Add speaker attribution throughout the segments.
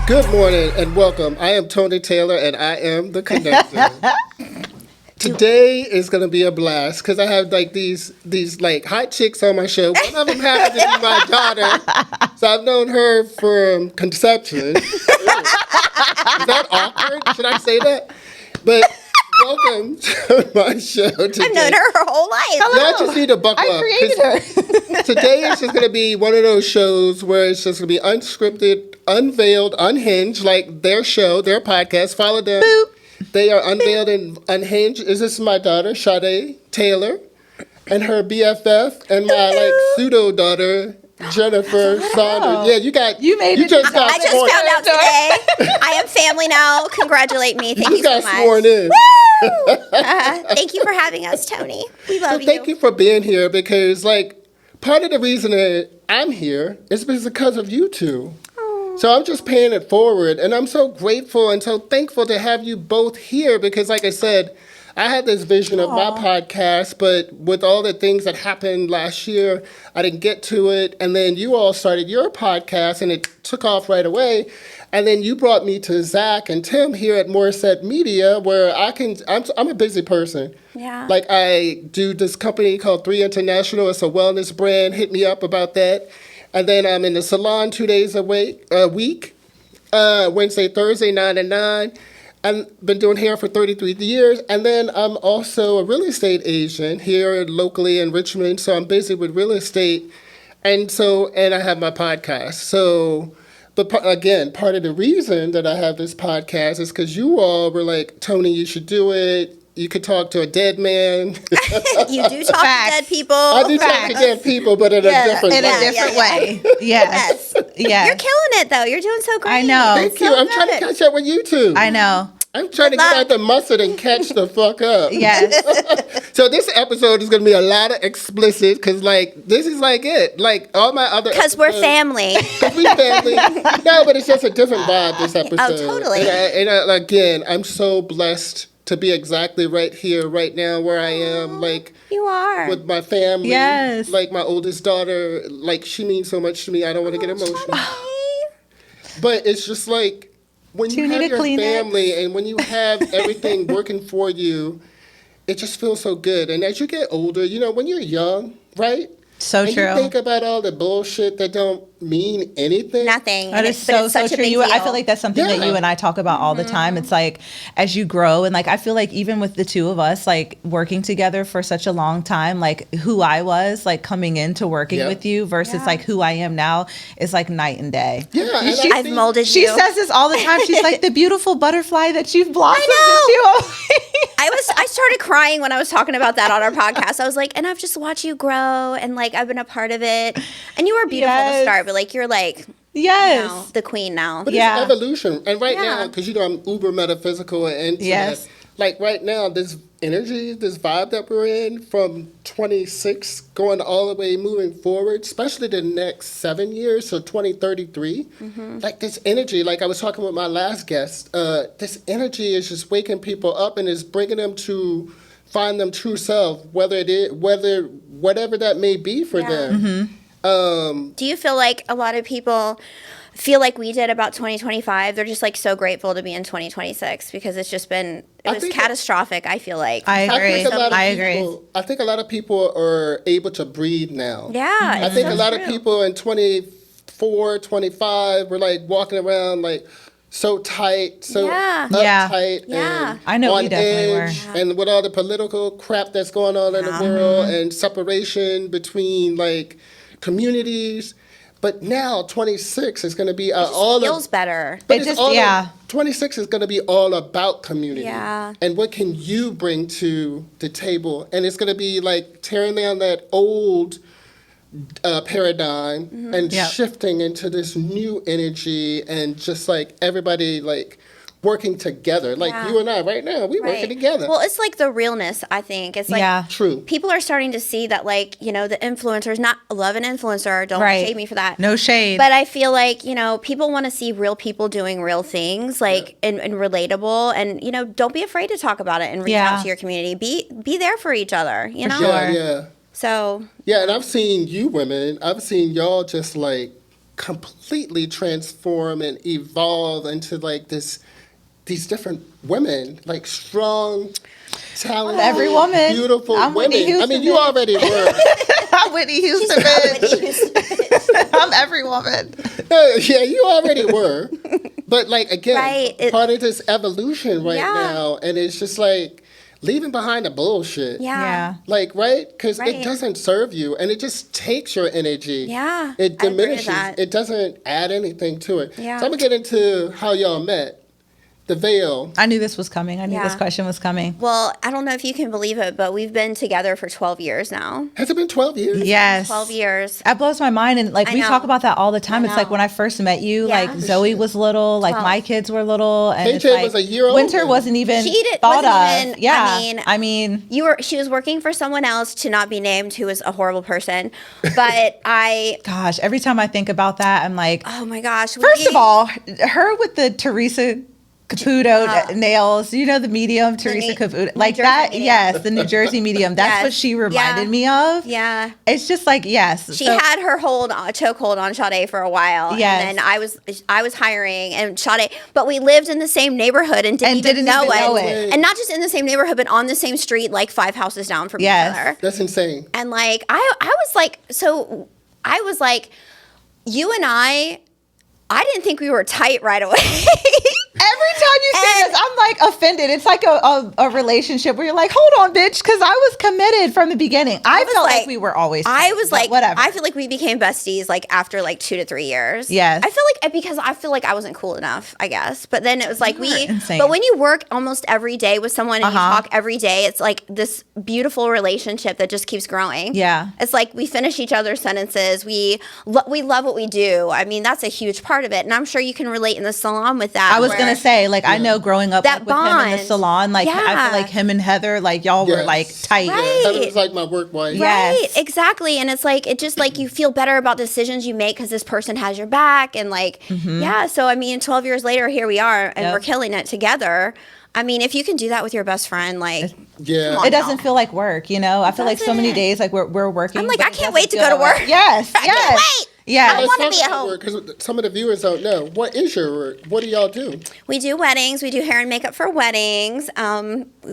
Speaker 1: Good morning and welcome. I am Tony Taylor and I am the connector. Today is going to be a blast because I have like these like hot chicks on my show. One of them happens to be my daughter, so I've known her from conception. Is that awkward? Should I say that? But welcome to my show today.
Speaker 2: I've known her whole life.
Speaker 1: Y'all just need to buckle up.
Speaker 3: I created her.
Speaker 1: Today is just going to be one of those shows where it's just going to be unscripted, unveiled, unhinged, like their show, their podcast. Follow them.
Speaker 3: Boop.
Speaker 1: They are unveiled and unhinged. This is my daughter, Sade Taylor, and her BFF, and my like pseudo daughter, Jennifer Saunders. Yeah, you
Speaker 3: made
Speaker 1: you
Speaker 3: it.
Speaker 1: just got
Speaker 2: I just
Speaker 1: sworn.
Speaker 2: found out today. I am family now. Congratulate me. Thank you
Speaker 1: You
Speaker 2: so
Speaker 1: got
Speaker 2: much.
Speaker 1: sworn in.
Speaker 2: Woo! Thank you for having us, Tony. We love you.
Speaker 1: Thank you for being here because, like, part of the reason that I'm here is because of you two. So I'm just paying it forward, and I'm so grateful and so thankful to have you both here because, like I said, I had this vision of my podcast, but with all the things that happened last year, I didn't get to it. And then you all started your podcast, and it took off right away. And then you brought me to Zach and Tim here at Morissette Media, where I'm a busy person.
Speaker 2: Yeah.
Speaker 1: Like, I do this company called 3 International. It's a wellness brand. Hit me up about that. And then I'm in the salon 2 days a week, Wednesday, Thursday, 9 to 9. I've been doing hair for 33 years. And then I'm also a real estate agent here locally in Richmond. So I'm busy with real estate. And I have my podcast. So, but again, part of the reason that I have this podcast is because you all were like, Tony, you should do it. You could talk to a dead man.
Speaker 2: You do talk to dead people.
Speaker 1: I do talk to dead people, but in a different
Speaker 3: In
Speaker 1: way.
Speaker 3: a different way. Yes. Yes.
Speaker 2: You're killing it, though. You're doing so great.
Speaker 3: I know.
Speaker 1: Thank you.
Speaker 2: So
Speaker 1: I'm trying to
Speaker 2: good.
Speaker 1: catch up with you two.
Speaker 3: I know.
Speaker 1: I'm trying to get out the mustard and catch the fuck up.
Speaker 3: Yes.
Speaker 1: So this episode is going to be a lot of explicit because, like, this is like it. Like, all my other
Speaker 2: Because we're family.
Speaker 1: Because we family. No, but it's just a different vibe this episode.
Speaker 2: totally.
Speaker 1: Again, I'm so blessed to be exactly right here, right now, where I am, like,
Speaker 2: You are.
Speaker 1: with my family.
Speaker 3: Yes.
Speaker 1: Like, my oldest daughter, like, she means so much to me. I don't want to get emotional. But it's just like, when
Speaker 3: Do
Speaker 1: you
Speaker 3: you
Speaker 1: have
Speaker 3: need a
Speaker 1: your
Speaker 3: Kleenex?
Speaker 1: family and when you have everything working for you, it just feels so good. And as you get older, you know, when you're young, right?
Speaker 3: So
Speaker 1: and
Speaker 3: true.
Speaker 1: you think about all the bullshit that don't mean anything.
Speaker 2: Nothing.
Speaker 3: That is so
Speaker 2: such a
Speaker 3: true.
Speaker 2: big
Speaker 3: I
Speaker 2: deal.
Speaker 3: feel like that's something that
Speaker 1: Yeah.
Speaker 3: you and I talk about all the time. It's like as you grow, and like I feel like even with the two of us, like working together for such a long time, like who I was like coming into working
Speaker 1: Yeah.
Speaker 3: with you versus like who I am now is like night and day.
Speaker 1: Yeah, and I
Speaker 2: I've
Speaker 1: think-
Speaker 2: molded
Speaker 3: She
Speaker 2: you.
Speaker 3: says this all the time. She's like the beautiful butterfly that you've blossomed
Speaker 2: I
Speaker 3: into.
Speaker 2: I started crying when I was talking about that on our podcast. I was like, and I've just watched you grow, and like I've been a part of it. And you were beautiful to
Speaker 3: Yes.
Speaker 2: start, but like you're like
Speaker 3: Yes.
Speaker 2: the queen now.
Speaker 1: But
Speaker 3: Yeah.
Speaker 1: it's evolution. And right
Speaker 2: Yeah.
Speaker 1: now, because you know I'm uber metaphysical and into
Speaker 3: Yes.
Speaker 1: that, like right now, this energy, this vibe that we're in from 26 going all the way moving forward, especially the next 7 years, so 2033, like this energy, like I was talking with my last guest, this energy is just waking people up and is bringing them to find them true self, whatever that may be for
Speaker 2: Yeah.
Speaker 1: them.
Speaker 2: Do you feel like a lot of people feel like we did about 2025? They're just like so grateful to be in 2026 because it's just been
Speaker 1: I
Speaker 2: it was
Speaker 1: think
Speaker 2: catastrophic. I feel like.
Speaker 3: I agree. I agree.
Speaker 1: I think a lot of people are able to breathe now.
Speaker 2: Yeah,
Speaker 1: I
Speaker 2: it's
Speaker 1: think
Speaker 2: so
Speaker 1: a lot of
Speaker 2: true.
Speaker 1: people in 24, 25 were like walking around like so tight, so
Speaker 2: Yeah.
Speaker 3: Yeah.
Speaker 1: uptight,
Speaker 2: Yeah.
Speaker 1: and
Speaker 3: I know we
Speaker 1: on
Speaker 3: definitely were.
Speaker 1: edge, and with all the political crap that's going on in the world and separation between like communities. But now 26 is going to be all
Speaker 2: feels
Speaker 1: of,
Speaker 2: better.
Speaker 1: but
Speaker 3: It
Speaker 1: it's
Speaker 3: just-
Speaker 1: all
Speaker 3: yeah.
Speaker 1: 26 is going to be all about community.
Speaker 2: Yeah.
Speaker 1: And what can you bring to the table? And it's going to be like tearing down that old paradigm and
Speaker 3: Yep.
Speaker 1: shifting into this new energy and just like everybody like working together. Like
Speaker 2: Yeah.
Speaker 1: you and I right now, we working together.
Speaker 2: Well, it's like the realness, I think. It's like
Speaker 3: Yeah.
Speaker 1: True.
Speaker 2: people are starting to see that, like, you know, the influencers, not love an influencer, don't
Speaker 3: Right.
Speaker 2: shade me for that.
Speaker 3: No shade.
Speaker 2: But I feel like, you know, people want to see real people doing real things, like, and relatable. And, you know, don't be afraid to talk about it and reach
Speaker 3: Yeah.
Speaker 2: out to your community. Be there for each other, you know?
Speaker 3: sure.
Speaker 1: Yeah, yeah.
Speaker 2: So,
Speaker 1: Yeah, and I've seen you women, I've seen y'all just like completely transform and evolve into like these different women, like strong, talented,
Speaker 3: Every woman.
Speaker 1: beautiful
Speaker 3: I'm Whitney
Speaker 1: women. I mean, you
Speaker 3: Houston.
Speaker 1: already were.
Speaker 3: I'm Whitney Houston, bitch. I'm every woman.
Speaker 1: Yeah, you already were. But like again,
Speaker 2: Right.
Speaker 1: part of this evolution right
Speaker 2: Yeah.
Speaker 1: now, and it's just like leaving behind the bullshit.
Speaker 2: Yeah.
Speaker 1: Like, right? Because
Speaker 2: Right.
Speaker 1: it doesn't serve you, and it just takes your energy.
Speaker 2: Yeah,
Speaker 1: It
Speaker 2: I agree with
Speaker 1: diminishes.
Speaker 2: that.
Speaker 1: It doesn't add anything to it.
Speaker 2: Yeah.
Speaker 1: So I'm gonna get into how y'all met. The veil.
Speaker 3: I knew this was coming. I knew this
Speaker 2: Yeah.
Speaker 3: question was coming.
Speaker 2: Well, I don't know if you can believe it, but we've been together for 12 years now.
Speaker 1: Has it been 12 years?
Speaker 3: Yes.
Speaker 2: 12 years.
Speaker 3: That blows my mind. And like
Speaker 2: I
Speaker 3: we
Speaker 2: know.
Speaker 3: talk about that all the time.
Speaker 2: I
Speaker 3: It's like
Speaker 2: know.
Speaker 3: when I first met you,
Speaker 2: Yeah.
Speaker 3: like Zoe was little, like
Speaker 2: 12.
Speaker 3: my kids were little. And it's
Speaker 1: KJ
Speaker 3: like,
Speaker 1: was a year
Speaker 3: Winter
Speaker 1: older.
Speaker 3: wasn't even
Speaker 2: She
Speaker 3: thought
Speaker 2: wasn't
Speaker 3: of.
Speaker 2: even-
Speaker 3: Yeah.
Speaker 2: I
Speaker 3: I mean,
Speaker 2: She was working for someone else, to not be named, who was a horrible person. But
Speaker 3: gosh, every time I think about that, I'm like,
Speaker 2: oh my gosh.
Speaker 3: first of all, her with the Teresa Caputo nails, you know, the medium, Teresa
Speaker 2: New-
Speaker 3: Caputo,
Speaker 2: New
Speaker 3: like
Speaker 2: Jersey
Speaker 3: that.
Speaker 2: medium.
Speaker 3: Yes, the New Jersey medium. That's
Speaker 2: Yes.
Speaker 3: what she reminded
Speaker 2: Yeah.
Speaker 3: me of.
Speaker 2: Yeah.
Speaker 3: It's just like, yes.
Speaker 2: She had her chokehold on Sade for a while.
Speaker 3: Yes.
Speaker 2: And then I was hiring and Sade, but we lived in the same neighborhood and didn't even know it. And not just in the same neighborhood, but on the same street, like 5 houses down from each other.
Speaker 1: That's insane.
Speaker 2: And like I was like, so I was like, you and I didn't think we were tight right away.
Speaker 3: Every time you say this, I'm like offended. It's like a relationship where you're like, hold on, bitch, because I was committed from the beginning. I felt like we were always
Speaker 2: I
Speaker 3: tight,
Speaker 2: was
Speaker 3: but
Speaker 2: like,
Speaker 3: whatever.
Speaker 2: I feel like we became besties like after like 2 to 3 years.
Speaker 3: Yes.
Speaker 2: I feel like because I feel like I wasn't cool enough, I guess. But then it was like
Speaker 3: insane.
Speaker 2: but when you work almost every day with someone and you
Speaker 3: Uh-huh.
Speaker 2: talk every day, it's like this beautiful relationship that just keeps growing.
Speaker 3: Yeah.
Speaker 2: It's like we finish each other's sentences. We love what we do. I mean, that's a huge part of it. And I'm sure you can relate in the salon with that.
Speaker 3: I was
Speaker 2: where-
Speaker 3: going to say, like, I know growing up
Speaker 2: That
Speaker 3: like, with him in the
Speaker 2: bond.
Speaker 3: salon, like, I
Speaker 2: Yeah.
Speaker 3: feel like him and Heather, like, y'all were,
Speaker 1: Yes.
Speaker 3: like, tight.
Speaker 2: Right.
Speaker 1: Heather was like my work wife.
Speaker 3: Yes.
Speaker 2: Right, exactly. And it's like, it just like you feel better about decisions you make because this person has your back. And like, yeah. So, I mean, 12 years later, here we are and
Speaker 3: Yep.
Speaker 2: we're killing it together. I mean, if you can do that with your best friend, like,
Speaker 1: Yeah.
Speaker 2: Come on.
Speaker 3: It doesn't feel like work, you know? I feel like so many
Speaker 2: doesn't.
Speaker 3: days, like, we're working.
Speaker 2: I'm like,
Speaker 3: but
Speaker 2: I
Speaker 3: it
Speaker 2: can't
Speaker 3: doesn't
Speaker 2: wait to
Speaker 3: feel
Speaker 2: go to
Speaker 3: that way.
Speaker 2: work.
Speaker 3: Yes.
Speaker 2: I
Speaker 3: yes.
Speaker 2: can't wait.
Speaker 3: Yeah.
Speaker 2: I
Speaker 1: Let's
Speaker 2: wanna
Speaker 1: talk
Speaker 2: be at
Speaker 1: about
Speaker 2: home.
Speaker 1: work, because some of the viewers don't know. What is your work? What do y'all do?
Speaker 2: we do weddings. We do hair and makeup for weddings.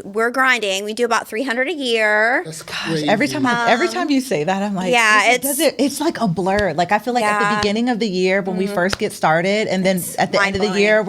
Speaker 2: We're grinding. We do about 300 a year.
Speaker 1: That's crazy.
Speaker 3: Every time you say that, I'm like,
Speaker 2: yeah,
Speaker 3: it's like a blur. Like, I feel like at the
Speaker 2: Yeah.
Speaker 3: beginning of the year when we first get started, and then at the end of the
Speaker 2: mind-blowing.
Speaker 3: year,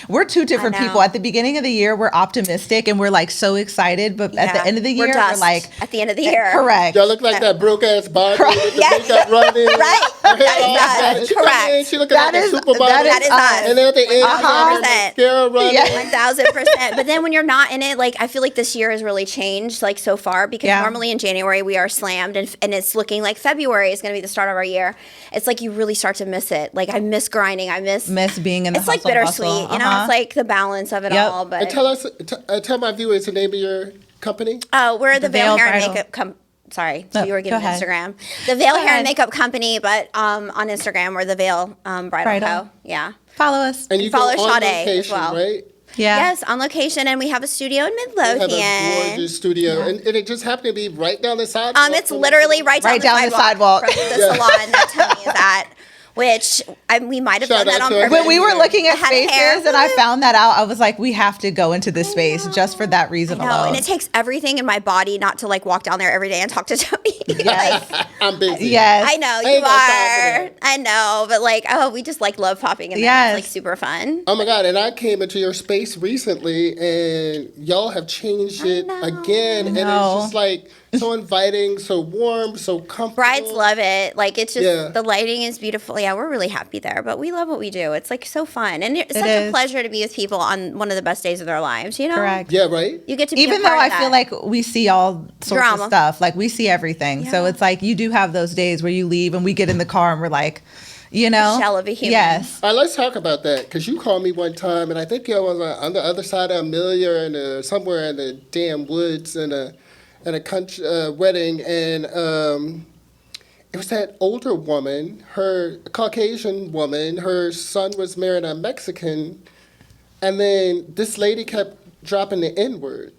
Speaker 3: we're two different
Speaker 2: know.
Speaker 3: people. At the beginning of the year, we're optimistic and we're like so excited, but at the
Speaker 2: Yeah.
Speaker 3: end of the
Speaker 2: We're
Speaker 3: year, we're
Speaker 2: dust
Speaker 3: like,
Speaker 2: at the end of the year.
Speaker 3: correct.
Speaker 1: Y'all look like that broke ass Barbie with the
Speaker 2: Yes.
Speaker 1: makeup running.
Speaker 2: Right.
Speaker 1: Her hair
Speaker 2: That is
Speaker 1: all
Speaker 2: us.
Speaker 1: bad. She come
Speaker 2: Correct.
Speaker 1: in, she looking
Speaker 3: That
Speaker 1: like
Speaker 3: is-
Speaker 1: a supermodel.
Speaker 3: that
Speaker 2: is us.
Speaker 1: And then at the end, she got her
Speaker 2: 100%.
Speaker 1: mascara running.
Speaker 3: Yeah.
Speaker 2: 1000%. But then when you're not in it, like I feel like this year has really changed, like so far, because
Speaker 3: Yeah.
Speaker 2: normally in January we are slammed, and it's looking like February is going to be the start of our year. It's like you really start to miss it. Like I miss grinding. I miss
Speaker 3: being in the
Speaker 2: It's like
Speaker 3: hustle,
Speaker 2: bittersweet,
Speaker 3: bustle.
Speaker 2: you know.
Speaker 3: Uh-huh.
Speaker 2: It's like the balance of it
Speaker 3: Yep.
Speaker 2: all. But
Speaker 1: And tell my viewers the name of your company.
Speaker 2: oh, we're the Veil
Speaker 3: Veil
Speaker 2: Hair and
Speaker 3: Bridal.
Speaker 2: Makeup. Sorry,
Speaker 3: No,
Speaker 2: you were giving
Speaker 3: go ahead.
Speaker 2: Instagram. The Veil Hair
Speaker 3: ahead.
Speaker 2: and Makeup Company, but on Instagram we're the Veil Bridal
Speaker 3: Bridal.
Speaker 2: Co. Yeah.
Speaker 3: Follow us.
Speaker 1: And you
Speaker 2: follow
Speaker 1: go on
Speaker 2: Sade as
Speaker 1: location,
Speaker 2: well.
Speaker 1: right?
Speaker 3: Yeah.
Speaker 2: Yes, on location, and we have a studio in
Speaker 1: You have
Speaker 2: Midlothian.
Speaker 1: a gorgeous studio. And it just happened to be right down the sidewalk.
Speaker 2: It's
Speaker 1: from
Speaker 2: literally right down,
Speaker 3: Right down the sidewalk.
Speaker 2: from the salon that Tony is at, which we might have
Speaker 1: Shout
Speaker 2: done that
Speaker 1: out
Speaker 2: on
Speaker 1: to her.
Speaker 2: purpose.
Speaker 3: When we were looking at
Speaker 2: I had hair.
Speaker 3: spaces and I found that out, I was like, we have to go into this space just for that reason
Speaker 2: No,
Speaker 3: alone.
Speaker 2: and it takes everything in my body not to like walk down there every day and talk to Tony.
Speaker 3: Yes.
Speaker 1: I'm busy.
Speaker 3: Yes.
Speaker 2: I know
Speaker 1: I
Speaker 2: you
Speaker 1: ain't got time for
Speaker 2: are.
Speaker 1: that.
Speaker 2: I know, but like, we just like love popping in there.
Speaker 3: Yes.
Speaker 2: It's like super fun.
Speaker 1: Oh my God, and I came into your space recently and y'all have changed it
Speaker 2: know.
Speaker 1: again. And it's
Speaker 3: know.
Speaker 1: just like so inviting, so warm, so comfortable.
Speaker 2: Brides love it. Like it's just
Speaker 1: Yeah.
Speaker 2: the lighting is beautiful. Yeah, we're really happy there, but we love what we do. It's like so fun, and it's
Speaker 3: It
Speaker 2: such a
Speaker 3: is.
Speaker 2: pleasure to be with people on one of the best days of their lives. You know,
Speaker 3: Correct.
Speaker 1: Yeah, right?
Speaker 2: You get to be
Speaker 3: Even
Speaker 2: a
Speaker 3: though
Speaker 2: part
Speaker 3: I
Speaker 2: of
Speaker 3: feel
Speaker 2: that.
Speaker 3: like we see all sorts
Speaker 2: Drama.
Speaker 3: of stuff, like we see everything. So
Speaker 2: Yeah.
Speaker 3: it's like you do have those days where you leave and we get in the car and we're like, you know,
Speaker 2: shell of a human.
Speaker 3: Yes.
Speaker 1: All right, let's talk about that because you called me one time and I think y'all was on the other side of Amelia and somewhere in the damn woods in a country wedding, and it was that older woman, her Caucasian woman. Her son was married a Mexican, and then this lady kept dropping the N word.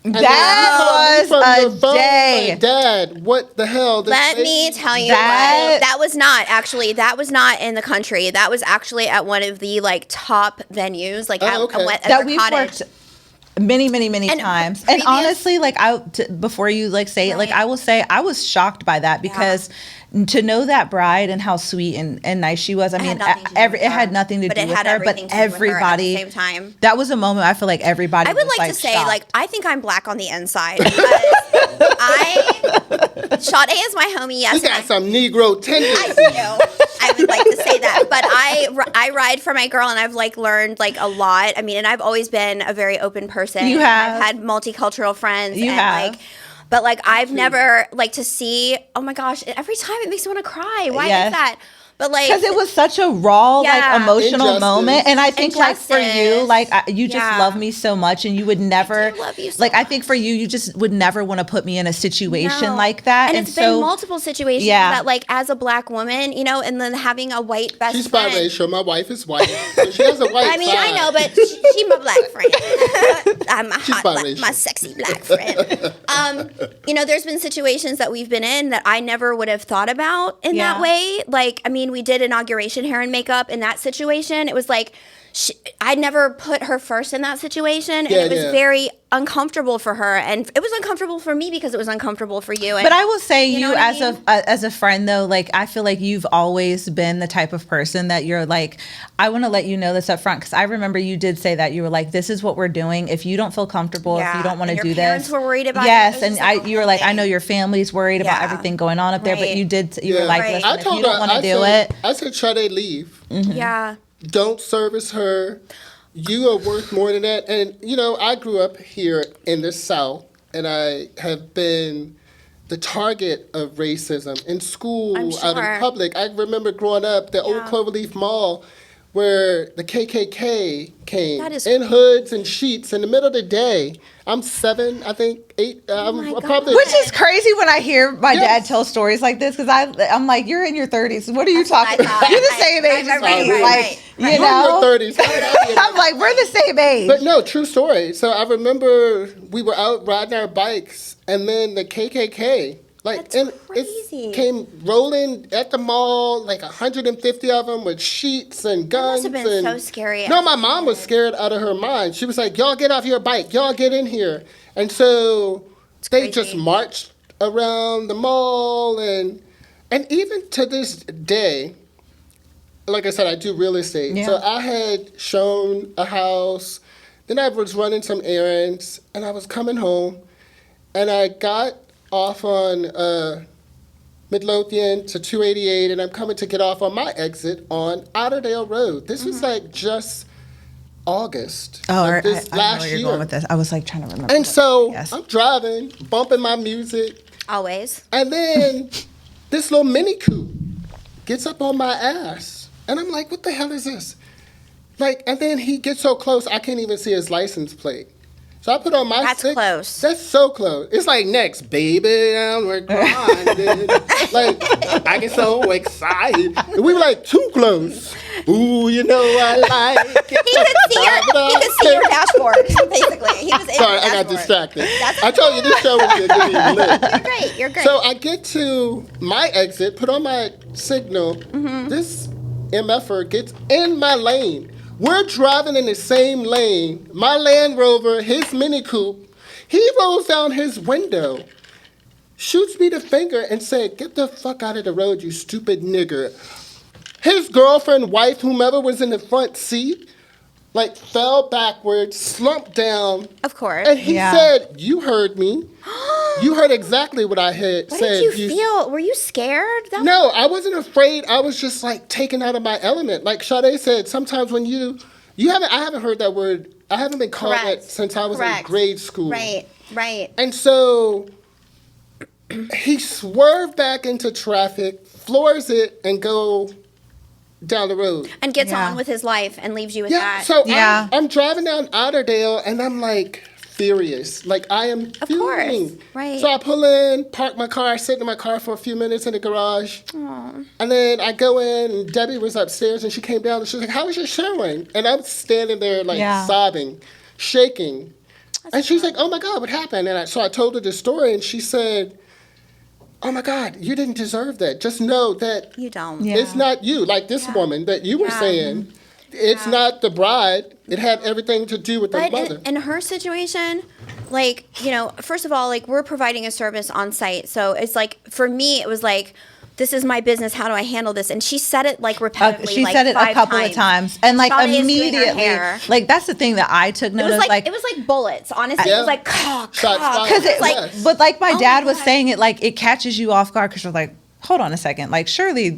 Speaker 3: That was a day.
Speaker 1: Like, Dad, what the hell?
Speaker 2: Let me tell you that was not in the country. That was actually at one of the like top venues, like at
Speaker 3: we've
Speaker 2: cottage.
Speaker 3: worked many times. And honestly, like before you like say it, like I will say I was shocked by that because to know that bride and how sweet and nice she was. I mean, it had nothing to do with her, but everybody.
Speaker 2: At the same time.
Speaker 3: That was a moment I feel like everybody. I would like to say,
Speaker 2: shocked. Like, I think I'm black on the inside. Sade is my homie. Yes,
Speaker 1: we got some Negro tendencies.
Speaker 2: I do. I would like to say that, but I ride for my girl, and I've like learned like a lot. I mean, and I've always been a very open person.
Speaker 3: You have.
Speaker 2: I've had multicultural friends.
Speaker 3: You have.
Speaker 2: Like, but like I've never like to see. Oh my gosh! Every time it makes me want to cry. Why is that? But like,
Speaker 3: because it was such a raw, like emotional moment, and I think like for you, like you just love me so much, and you would never,
Speaker 2: love you so
Speaker 3: like I think for you, you just would never want to put me in a situation like that.
Speaker 2: And it's been multiple situations that, like, as a black woman, you know, and then having a white best
Speaker 1: She's
Speaker 2: friend.
Speaker 1: She's biracial. My wife is white. So she has a white
Speaker 2: I mean,
Speaker 1: side.
Speaker 2: I know, but she's my black friend. I'm a
Speaker 1: She's
Speaker 2: hot, black,
Speaker 1: biracial.
Speaker 2: my sexy black friend. You know, there's been situations that we've been in that I never would have thought about in that way. Like, I mean, we did inauguration hair and makeup in that situation. It was like I never put her first in that situation, and it was very uncomfortable for her, and it was uncomfortable for me because it was uncomfortable for you. And,
Speaker 3: but I will say, you
Speaker 2: as
Speaker 3: a friend though, like I feel like you've always been the type of person that you're like, I want to let you know this up front, because I remember you did say that you were like, this is what we're doing. If you don't feel comfortable, if you don't want to do this, your parents
Speaker 2: were worried about
Speaker 3: and you were like, I know your family's worried about everything going on up there, but you were like, listen, if you don't want to do it,
Speaker 1: I said, Sade, leave.
Speaker 2: Yeah.
Speaker 1: Don't service her. You are worth more than that. And, you know, I grew up here in the South, and I have been the target of racism in school, out in public. I remember growing up, the old Cloverleaf Mall, where the KKK came in hoods and sheets in the middle of the day. I'm 7, I think, 8. Probably,
Speaker 3: which is crazy when I hear my dad tell stories like this, because I'm like, you're in your 30s. What are you talking about? You're the same age as me. Like, you know?
Speaker 1: You're in your 30s.
Speaker 3: I'm like, we're the same age.
Speaker 1: But no, true story. So I remember we were out riding our bikes, and then the KKK, it came rolling at the mall, like 150 of them with sheets and guns.
Speaker 2: That must have been so scary.
Speaker 1: No, my mom was scared out of her mind. She was like, y'all get off your bike. Y'all get in here. And so they just marched around the mall. And even to this day, like I said, I do real estate. Yeah. So I had shown a house. Then I was running some errands. And I was coming home. And I got off on Midlothian to 288, and I'm coming to get off on my exit on Otterdale Road. This was like just August of this last year. I know where you're going
Speaker 3: with this. I was like trying to remember.
Speaker 1: And so I'm driving, bumping my music.
Speaker 2: Always.
Speaker 1: And then this little Mini Coupe gets up on my ass. And I'm like, what the hell is this? Like, and then he gets so close, I can't even see his license plate. So I put on my
Speaker 2: close.
Speaker 1: That's so close. It's like next, baby, we're grinding. Like, I get so excited. And we were like too close. Ooh, you know I like it.
Speaker 2: He could see your dashboard, basically. He was in
Speaker 1: Sorry, I got distracted. I told you this show was going to be lit.
Speaker 2: You're great.
Speaker 1: So I get to my exit, put on my signal. This MFer gets in my lane. We're driving in the same lane. My Land Rover, his Mini Coupe. He rolls down his window, shoots me the finger, and said, "Get the fuck out of the road, you stupid nigger." His girlfriend, wife, whomever was in the front seat, like fell backwards, slumped down.
Speaker 2: Of course.
Speaker 1: And he said, "You heard me. You heard exactly what I had said."
Speaker 2: What did you feel? Were you scared?
Speaker 1: No, I wasn't afraid. I was just like taken out of my element. Like Sade said, sometimes when I haven't heard that word. I haven't been called that since I was in grade school.
Speaker 2: Right.
Speaker 1: And so he swerved back into traffic, floors it, and go down the road.
Speaker 2: And gets on with his life and leaves you with that.
Speaker 1: So I'm driving down Otterdale, and I'm like furious. Like, I am fuming.
Speaker 2: Of course. Right.
Speaker 1: So I pull in, park my car, sit in my car for a few minutes in the garage. Aww. And then I go in, and Debbie was upstairs, and she came down, and she was like, "How was your showing?" And I'm standing there, like, sobbing, shaking. And she's like, oh my God, what happened? And so I told her the story, and she said, oh my God, you didn't deserve that. Just know that
Speaker 2: You don't.
Speaker 3: Yeah.
Speaker 1: it's not you, like this woman that you were saying. It's not the bride. It had everything to do with the
Speaker 2: But
Speaker 1: mother.
Speaker 2: in her situation, like, first of all, like, we're providing a service on site. So it's like, for me, it was like, this is my business. How do I handle this? And she said it like repetitively.
Speaker 3: She
Speaker 2: like
Speaker 3: said it a
Speaker 2: 5
Speaker 3: couple of times, and like
Speaker 2: Sade is doing her
Speaker 3: immediately,
Speaker 2: hair.
Speaker 3: like that's the thing that I took
Speaker 2: It
Speaker 3: note
Speaker 2: was
Speaker 3: of.
Speaker 2: like, it was like bullets. Honestly, it was like
Speaker 1: Shots fired.
Speaker 3: because it
Speaker 2: like,
Speaker 1: Yes.
Speaker 3: but like my
Speaker 2: Oh
Speaker 3: dad
Speaker 2: my
Speaker 3: was
Speaker 2: God.
Speaker 3: saying it, like it catches you off guard because you're like, hold on a second, like surely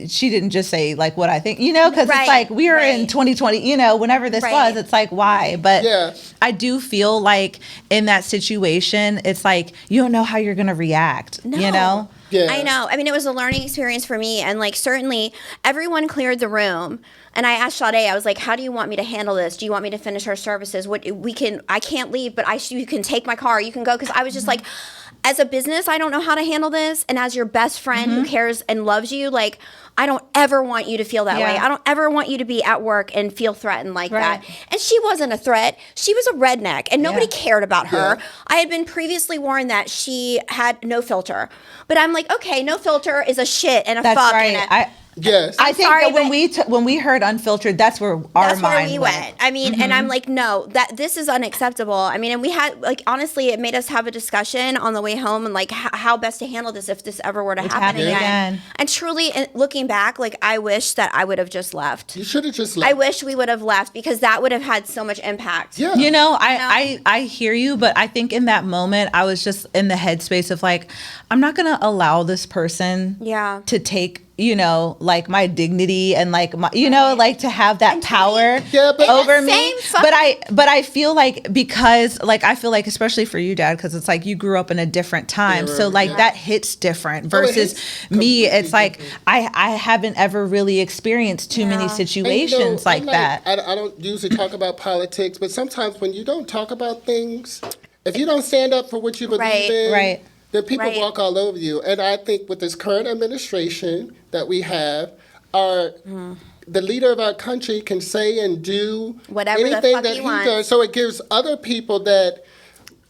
Speaker 3: she didn't just say like what I think, because
Speaker 2: Right,
Speaker 3: it's like we are in
Speaker 2: right.
Speaker 3: 2020, whenever this
Speaker 2: Right.
Speaker 3: was, it's like why? But
Speaker 1: Yeah.
Speaker 3: I do feel like in that situation, it's like you don't know how you're gonna react,
Speaker 2: No.
Speaker 1: Yeah.
Speaker 2: I know. I mean, it was a learning experience for me. And like, certainly everyone cleared the room. And I asked Sade, I was like, how do you want me to handle this? Do you want me to finish our services? I can't leave, but you can take my car. You can go. Cause I was just like, as a business, I don't know how to handle this. And as your best friend who cares and loves you, like, I don't ever want you to feel that way. I don't ever want you to be at work and feel threatened like that. And she wasn't a threat. She was a redneck and nobody cared about her.
Speaker 1: Yeah.
Speaker 2: I had been previously warned that she had no filter. But I'm like, okay, no filter is a shit and a
Speaker 3: That's
Speaker 2: fuck
Speaker 3: right.
Speaker 2: and a...
Speaker 1: Yes.
Speaker 3: I think
Speaker 2: sorry,
Speaker 3: that when we heard unfiltered, that's where our
Speaker 2: That's where
Speaker 3: mind
Speaker 2: we went. I mean, and I'm like, no, this is unacceptable. I mean, and we had, like, honestly, it made us have a discussion on the way home and like how best to handle this if this ever were to happen
Speaker 3: happened
Speaker 2: again.
Speaker 3: again.
Speaker 2: And truly, looking back, like, I wish that I would have just left.
Speaker 1: You should have just
Speaker 2: I
Speaker 1: left.
Speaker 2: wish we would have left because that would have had so much impact.
Speaker 1: Yeah.
Speaker 3: I hear you, but I think in that moment I was just in the headspace of like, I'm not gonna allow this person
Speaker 2: Yeah.
Speaker 3: to take, like my dignity and like my, like to have that power
Speaker 1: Yeah, but-
Speaker 3: over me.
Speaker 2: Same
Speaker 3: But I feel like because like I feel like especially for you, Dad, because it's like you grew up in a different time,
Speaker 1: Era,
Speaker 3: so like
Speaker 1: yeah.
Speaker 3: that hits different
Speaker 1: it
Speaker 3: versus
Speaker 1: hits
Speaker 3: me. It's
Speaker 1: completely
Speaker 3: like
Speaker 1: different.
Speaker 3: I haven't ever really experienced too many
Speaker 2: Yeah.
Speaker 3: situations like that.
Speaker 1: I don't usually talk about politics, but sometimes when you don't talk about things, if you don't stand up for what you believe
Speaker 2: Right.
Speaker 1: in,
Speaker 3: Right.
Speaker 1: then people
Speaker 2: Right.
Speaker 1: walk all over you. And I think with this current administration that we have, the leader of our country can say and do
Speaker 2: Whatever the
Speaker 1: anything
Speaker 2: fuck
Speaker 1: that
Speaker 2: he
Speaker 1: he
Speaker 2: wants.
Speaker 1: does. So it gives other people that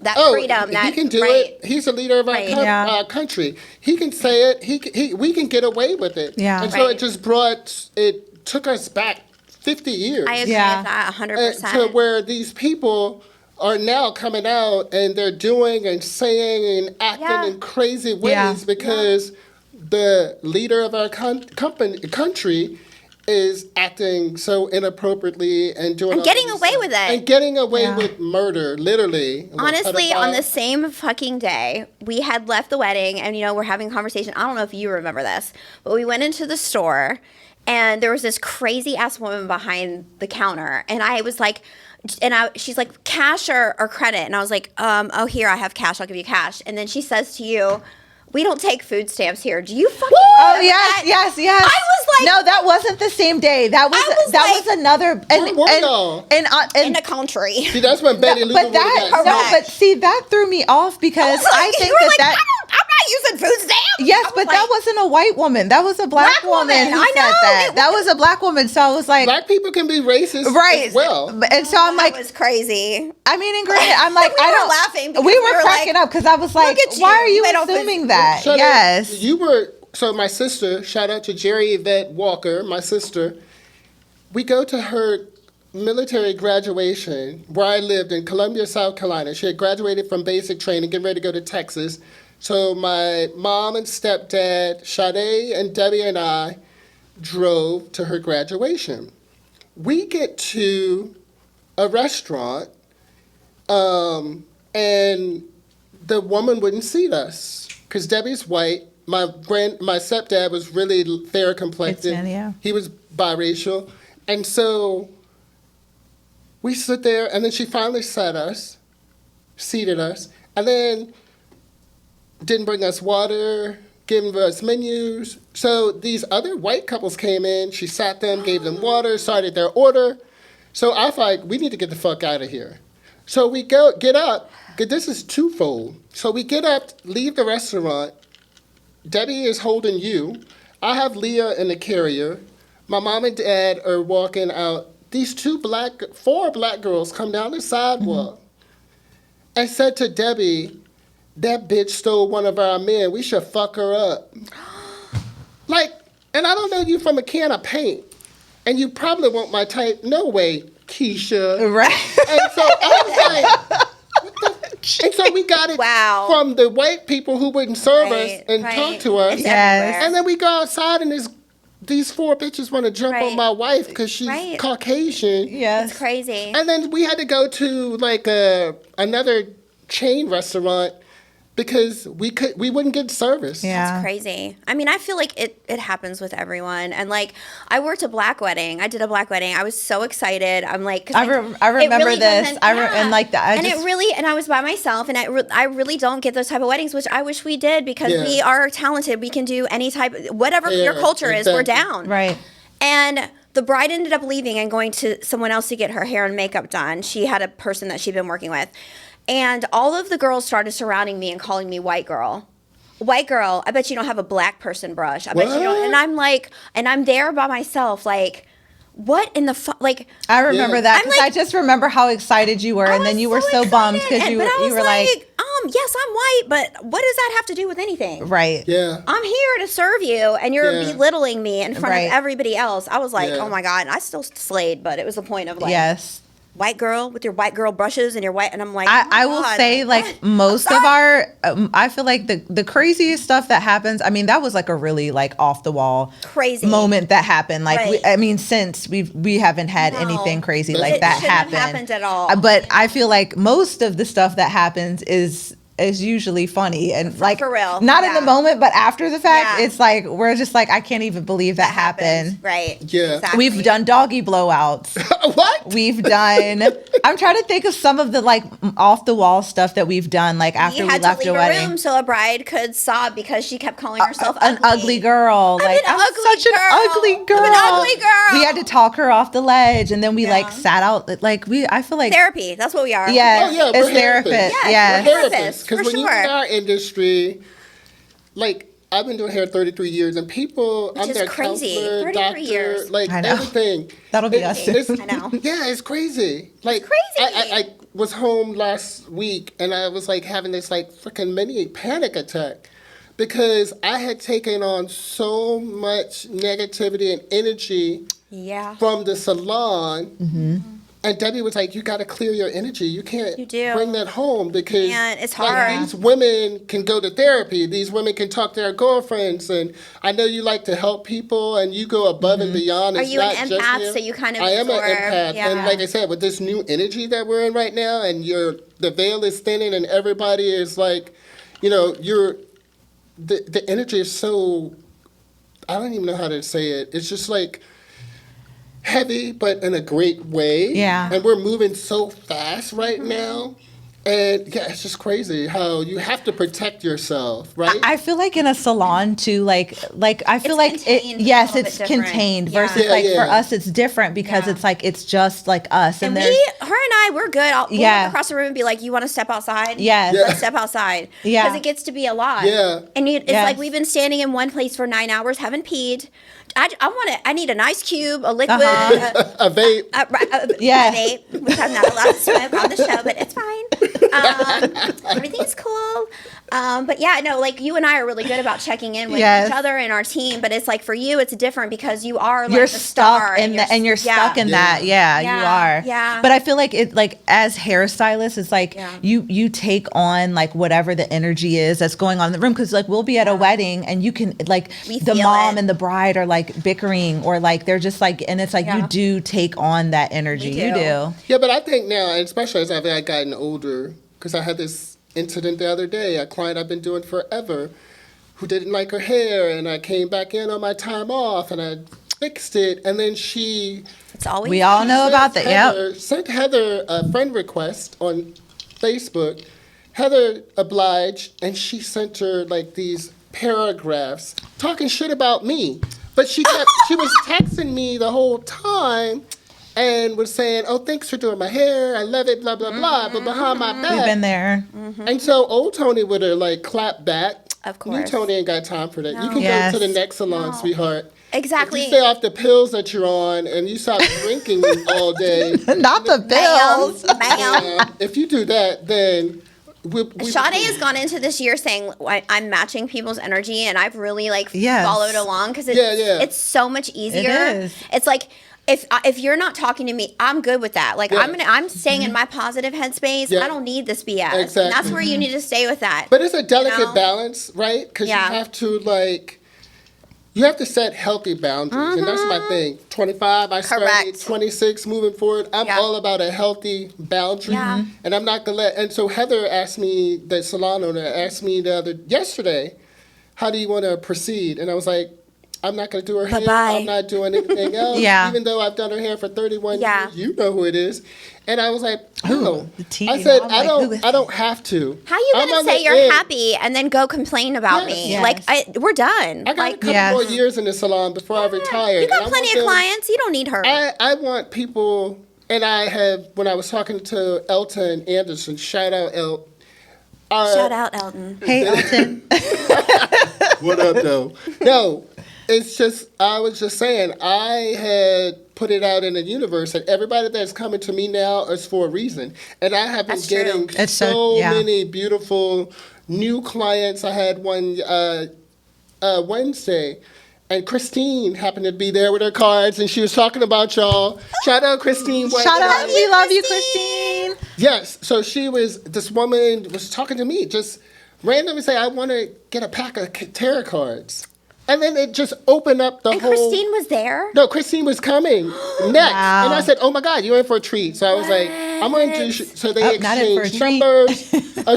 Speaker 2: That
Speaker 1: oh,
Speaker 2: freedom. That
Speaker 1: he can do
Speaker 2: right.
Speaker 1: it. He's the leader of our,
Speaker 2: Right.
Speaker 3: Yeah.
Speaker 1: our country. He can say it. We can get away with it.
Speaker 3: Yeah.
Speaker 1: And so
Speaker 2: Right.
Speaker 1: it took us back 50 years.
Speaker 2: I agree
Speaker 3: Yeah.
Speaker 2: with that 100%.
Speaker 1: To where these people are now coming out and they're doing and saying and acting
Speaker 2: Yeah.
Speaker 1: in crazy ways
Speaker 3: Yeah.
Speaker 1: because the leader of our country is acting so inappropriately and doing
Speaker 2: And
Speaker 1: all
Speaker 2: getting
Speaker 1: these
Speaker 2: away
Speaker 1: things.
Speaker 2: with it.
Speaker 1: And getting away
Speaker 3: Yeah.
Speaker 1: with murder, literally.
Speaker 2: Honestly, on the
Speaker 1: Pedophile.
Speaker 2: same fucking day, we had left the wedding and, we're having a conversation. I don't know if you remember this, but we went into the store and there was this crazy ass woman behind the counter. And I was like, she's like, cash or credit? And I was like, oh, here, I have cash. I'll give you cash. And then she says to you, we don't take food stamps here. Do you fucking
Speaker 3: Oh
Speaker 2: remember
Speaker 3: yes,
Speaker 2: that?
Speaker 3: yes.
Speaker 2: I was like,
Speaker 3: no, that wasn't the same day. That was
Speaker 2: like-
Speaker 3: another. And
Speaker 1: Where were y'all?
Speaker 3: and
Speaker 2: in the country.
Speaker 1: See, that's when Betty Lou
Speaker 3: but
Speaker 1: would've
Speaker 3: that
Speaker 1: got
Speaker 3: no,
Speaker 2: Correct.
Speaker 3: but see that threw me off because I think
Speaker 2: you were like,
Speaker 3: that.
Speaker 2: I'm not using food stamps.
Speaker 3: Yes,
Speaker 2: I was
Speaker 3: but
Speaker 2: like,
Speaker 3: that wasn't a white woman. That was a black woman
Speaker 2: woman.
Speaker 3: who
Speaker 2: I
Speaker 3: said
Speaker 2: know.
Speaker 3: that. That was a black woman. So I was like,
Speaker 1: Black people can be racist
Speaker 3: right.
Speaker 1: as well.
Speaker 3: And so I'm
Speaker 2: that
Speaker 3: like,
Speaker 2: was crazy.
Speaker 3: I mean, and granted, I'm like,
Speaker 2: We
Speaker 3: I
Speaker 2: were
Speaker 3: don't.
Speaker 2: laughing because
Speaker 3: We
Speaker 2: we
Speaker 3: were
Speaker 2: were
Speaker 3: cracking
Speaker 2: like,
Speaker 3: up because I was like,
Speaker 2: at you.
Speaker 3: why are you
Speaker 2: You made all
Speaker 3: assuming
Speaker 2: this-
Speaker 3: that?
Speaker 1: Shut up.
Speaker 3: Yes.
Speaker 1: You were, so my sister, shout out to Jerry Yvette Walker, my sister, we go to her military graduation where I lived in Columbia, South Carolina. She had graduated from basic training, getting ready to go to Texas. So my mom and stepdad, Sade and Debbie and I drove to her graduation. We get to a restaurant, and the woman wouldn't seat us because Debbie's white. My stepdad was really fair complected.
Speaker 3: It's, yeah.
Speaker 1: He was biracial, and so we stood there, and then she finally seated us, and then didn't bring us water, gave us menus. So these other white couples came in. She sat them, gave them water, started their order. So I was like, we need to get the fuck out of here. So we get up. This is twofold. So we get up, leave the restaurant. Debbie is holding you. I have Leah in the carrier. My mom and dad are walking out. These four black girls come down the sidewalk. I said to Debbie, that bitch stole one of our men. We should fuck her up. Like, and I don't know you from a can of paint. And you probably want my type. No way, Keisha.
Speaker 3: Right.
Speaker 1: And so I was like, and so we got it from the white people who wouldn't serve us and talk to us.
Speaker 3: Yes.
Speaker 1: And then we go outside and these 4 bitches want to jump on my wife because she's Caucasian.
Speaker 3: Yes.
Speaker 2: It's crazy.
Speaker 1: And then we had to go to like another chain restaurant because we wouldn't get service.
Speaker 3: Yeah.
Speaker 2: It's crazy. I mean, I feel like it happens with everyone. And like, I worked a black wedding. I did a black wedding. I was so excited. I'm like, 'cause
Speaker 3: I remember
Speaker 2: really
Speaker 3: this. And like that.
Speaker 2: And I was by myself, and I really don't get those type of weddings, which I wish we did because we are talented. We can do any type, whatever your culture is, we're down.
Speaker 3: Right.
Speaker 2: And the bride ended up leaving and going to someone else to get her hair and makeup done. She had a person that she'd been working with. And all of the girls started surrounding me and calling me white girl. White girl, I bet you don't have a black person brush. I bet you don't. And I'm like, and I'm there by myself, like, what in the like?
Speaker 3: I remember that because I just remember how excited you were, and then you were so bummed because you were like,
Speaker 2: yes, I'm white, but what does that have to do with anything?
Speaker 3: Right.
Speaker 1: Yeah.
Speaker 2: I'm here to serve you, and you're belittling me in front of everybody else. I was like, oh my God, and I still slayed, but it was the point of like,
Speaker 3: yes.
Speaker 2: White girl with your white girl brushes and your white, and I'm like,
Speaker 3: I will say, like, most of our, I feel like the craziest stuff that happens, I mean, that was like a really like off the wall
Speaker 2: crazy
Speaker 3: moment that happened. Like, since we haven't had anything crazy like that happen.
Speaker 2: It shouldn't have happened at all.
Speaker 3: But I feel like most of the stuff that happens is usually funny and like
Speaker 2: for real.
Speaker 3: Not in the moment, but after the fact, it's like we're just like, I can't even believe that happened.
Speaker 2: Right.
Speaker 1: Yeah.
Speaker 2: Exactly.
Speaker 3: We've done doggy blowouts.
Speaker 1: What?
Speaker 3: We've done. I'm trying to think of some of the like off the wall stuff that we've done. Like after we left a wedding,
Speaker 2: room so a bride could sob because she kept calling herself
Speaker 3: an ugly girl.
Speaker 2: I'm
Speaker 3: like
Speaker 2: an
Speaker 3: I'm
Speaker 2: ugly
Speaker 3: such
Speaker 2: girl.
Speaker 3: an ugly girl.
Speaker 2: I'm an ugly girl.
Speaker 3: We had to talk her off the ledge, and then we like sat out. Like I feel like
Speaker 2: therapy. That's what we are.
Speaker 3: Yeah,
Speaker 1: Oh, yeah,
Speaker 3: it's
Speaker 1: we're
Speaker 3: therapist.
Speaker 1: therapists.
Speaker 3: Yeah,
Speaker 1: We're therapists.
Speaker 2: Therapists,
Speaker 1: Because
Speaker 2: for
Speaker 1: when you
Speaker 2: sure.
Speaker 1: in our industry, like I've been doing hair 33 years, and people,
Speaker 2: Which
Speaker 1: I'm
Speaker 2: is
Speaker 1: their
Speaker 2: crazy.
Speaker 1: counselor,
Speaker 2: 33
Speaker 1: doctor,
Speaker 2: years.
Speaker 1: like
Speaker 3: I know.
Speaker 1: everything.
Speaker 3: That'll be us.
Speaker 2: I know.
Speaker 1: Yeah, it's crazy. Like
Speaker 2: crazy.
Speaker 1: I was home last week, and I was like having this like freaking mini panic attack because I had taken on so much negativity and energy from the salon.
Speaker 3: Mm-hmm.
Speaker 1: And Debbie was like, you got to clear your energy. You can't bring that home because
Speaker 2: it's
Speaker 1: like,
Speaker 2: hard.
Speaker 1: these women can go to therapy. These women can talk to their girlfriends. And I know you like to help people and you go above and beyond.
Speaker 2: Are
Speaker 1: It's
Speaker 2: you
Speaker 1: not
Speaker 2: an
Speaker 1: just
Speaker 2: empath?
Speaker 1: him.
Speaker 2: So you kind of
Speaker 1: I am an
Speaker 2: absorb.
Speaker 1: empath.
Speaker 2: Yeah.
Speaker 1: And like I said, with this new energy that we're in right now and the veil is thinning and everybody is like, the energy is so, I don't even know how to say it. It's just like, heavy, but in a great way.
Speaker 3: Yeah.
Speaker 1: And we're moving so fast right now. And yeah, it's just crazy how you have to protect yourself, right?
Speaker 3: I feel like in a salon too, like I feel
Speaker 2: It's
Speaker 3: like it,
Speaker 2: contained,
Speaker 3: yes,
Speaker 2: a little
Speaker 3: it's
Speaker 2: bit different.
Speaker 3: contained
Speaker 2: Yeah.
Speaker 3: versus
Speaker 1: Yeah,
Speaker 3: like
Speaker 1: yeah.
Speaker 3: for us it's different because it's like it's just like us
Speaker 2: And
Speaker 3: there's
Speaker 2: her and I, we're good. We'll walk across the room and be like, you want to step outside?
Speaker 3: Yes.
Speaker 1: Yeah.
Speaker 2: Let's step outside.
Speaker 3: Yeah.
Speaker 2: Because it gets to be a lot.
Speaker 1: Yeah.
Speaker 2: And it's
Speaker 3: Yes.
Speaker 2: like we've been standing in one place for 9 hours, haven't peed. I need an ice cube, a liquid,
Speaker 1: A vape.
Speaker 3: Yeah.
Speaker 2: a vape, which I'm not allowed to smoke on the show, but it's fine. Everything's cool. But yeah, no, like you and I are really good about checking in with each other and our team, but it's like for you, it's different because you are like
Speaker 3: you're
Speaker 2: the star
Speaker 3: stuck in that and you're stuck in that.
Speaker 2: Yeah.
Speaker 3: You are.
Speaker 2: Yeah.
Speaker 3: But I feel like it like as hairstylists, it's like you take on like whatever the energy is that's going on in the room. Cause like we'll be at a wedding and you can like the mom and the bride are like bickering or like they're just like and it's like you do take on that energy. You do.
Speaker 1: Yeah, but I think now, and especially as I've gotten older, because I had this incident the other day, a client I've been doing forever who didn't like her hair, and I came back in on my time off and I fixed it, and then
Speaker 3: we all know about that. Yep.
Speaker 1: Sent Heather a friend request on Facebook. Heather obliged, and she sent her like these paragraphs talking shit about me. But she was texting me the whole time and was saying, oh, thanks for doing my hair. I love it, blah, blah, blah. But behind my back.
Speaker 3: We've been there.
Speaker 1: And so old Tony would have like clapped back.
Speaker 2: Of course.
Speaker 1: New Tony ain't got time for that.
Speaker 2: No.
Speaker 1: You can go to the next salon, sweetheart.
Speaker 2: Exactly.
Speaker 1: If you stay off the pills that you're on and you stop drinking all day.
Speaker 3: Not the pills.
Speaker 2: Ma'am.
Speaker 1: If you do that, then
Speaker 2: Sade has gone into this year saying I'm matching people's energy, and I've really followed along because it's so much easier.
Speaker 3: It is.
Speaker 2: It's like if you're not talking to me, I'm good with that. Like I'm staying in my positive headspace. I don't need this BS.
Speaker 1: Exactly.
Speaker 2: And that's where you need to stay with that.
Speaker 1: But it's a delicate balance, right? Because you have to you have to set healthy boundaries, and that's my thing. 25, I started. 26, moving forward, I'm all about a healthy boundary, and I'm not gonna let. And so Heather asked me, the salon owner asked me yesterday, how do you want to proceed? And I was like, I'm not going to do her hair. I'm not doing anything else. Even though I've done her hair for 31 years, you know who it is. And I was like, oh. I said, I don't have to.
Speaker 2: How you going to say you're happy and then go complain about me?
Speaker 3: Yes.
Speaker 2: We're done.
Speaker 1: I got a couple more years in the salon before I retire.
Speaker 2: You got plenty of clients. You don't need her.
Speaker 1: I want people, and when I was talking to Elton Anderson, shout out Elton.
Speaker 2: Shout out Elton.
Speaker 3: Hey, Elton.
Speaker 1: What up, though? No. It's just, I was just saying, I had put it out in the universe that everybody that's coming to me now is for a reason. And I have been getting so many beautiful new clients. I had one Wednesday, and Christine happened to be there with her cards, and she was talking about y'all. Shout out, Christine.
Speaker 3: Shout out. We love you, Christine.
Speaker 1: Yes. So this woman was talking to me, just randomly say, I want to get a pack of tarot cards. And then it just opened up the whole...
Speaker 2: Christine was there?
Speaker 1: No, Christine was coming next. Wow. And I said, oh, my God, you're in for a treat. So I was like, I'm going to do... So they exchanged numbers.